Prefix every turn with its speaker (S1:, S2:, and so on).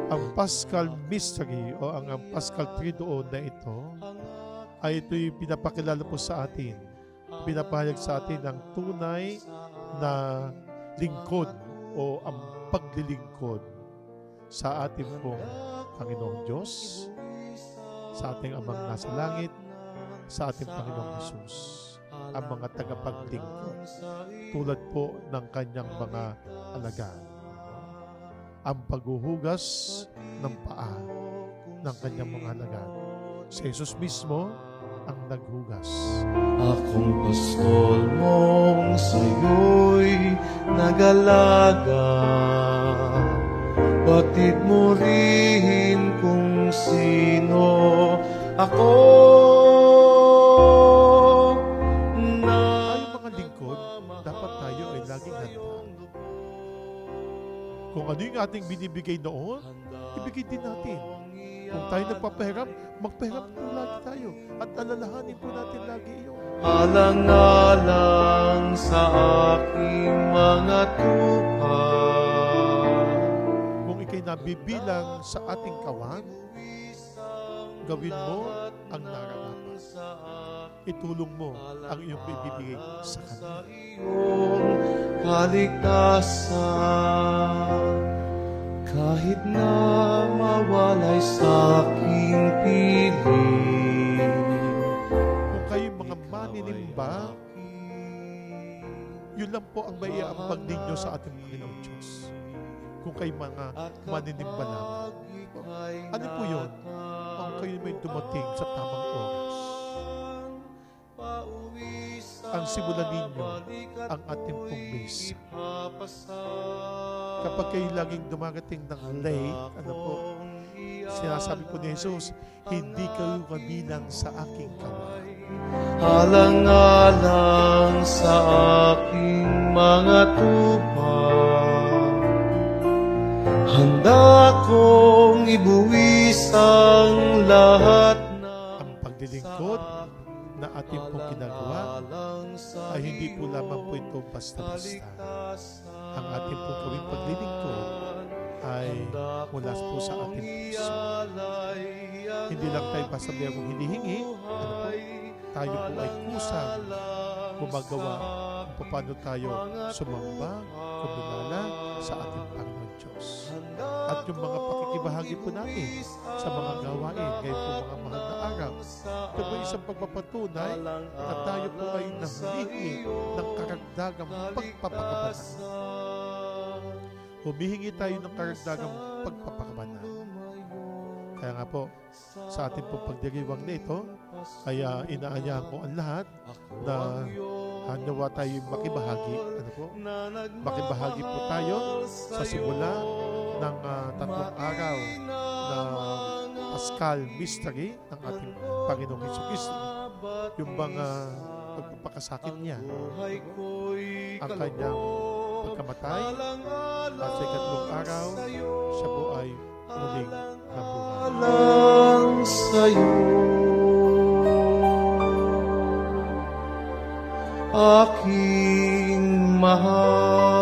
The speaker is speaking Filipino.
S1: Ang Paschal Mystery o ang Paschal Triduo na ito ay ito'y pinapakilala po sa atin. Pinapahayag sa atin ang tunay na lingkod o ang paglilingkod sa ating pong Panginoong Diyos, sa ating Amang nasa langit, sa ating Panginoong Hesus, ang mga tagapaglingkod, tulad po ng kanyang mga alagad. Ang paghuhugas ng paa ng kanyang mga alagad. Si Jesus mismo ang naghugas.
S2: Akong pastol mong sa'yo'y nag-alaga, batid mo rin kung sino ako.
S1: Tayong mga lingkod, dapat tayo ay laging handa. Kung ano yung ating binibigay noon, ibigay din natin. Kung tayo nagpapahiram, magpahiram po lagi tayo. At alalahanin po natin lagi iyon.
S2: Alang-alang sa aking mga tupa.
S1: Kung ikay nabibilang sa ating kawan, gawin mo ang nararapat. Itulong mo ang iyong ibibigay sa Kanya.
S2: Kaligtasan, kahit na mawalay sa aking piling.
S1: Kung kayo mga maninimba, yun lang po ang maiaambag ninyo sa ating Panginoong Diyos. Kung kayo mga maninimba lamang. Ano po yun? Kung kayo may dumating sa tamang oras. Ang simulan ninyo ang ating pong misa. Kapag kayo laging dumarating ng late, ano po, sinasabi po ni Jesus, hindi kayo kabilang sa aking kawan.
S2: Alang-alang sa aking mga tupa, handa kong ibuwis ang lahat na
S1: Ang paglilingkod na ating pong ginagawa ay hindi po lamang po ito basta-basta. Ang ating pong gawing paglilingkod ay mula po sa ating puso. Hindi lang tayo basta mayroong hinihingi, ano po, tayo po ay kusang gumagawa kung paano tayo sumamba, kumilala sa ating Panginoon Diyos. At yung mga pakikibahagi po natin sa mga gawain, ngayon po mga mahal na araw, ito po isang pagpapatunay na tayo po ay nahumingi ng karagdagang pagpapakabanan. Humihingi tayo ng karagdagang pagpapakabanan. Kaya nga po, sa ating pong pagdiriwang na ito, ay inaanyahan ko ang lahat na nawa tayo makibahagi. Ano po? Makibahagi po tayo sa simula ng tatlong araw na Paschal Mystery ng ating Panginoong Jesucristo. Yung mga pagpapakasakit niya, ang kanyang pagkamatay, at sa ikatlong araw, siya po ay muling nabuhay.
S2: lang sa'yo, aking mahal.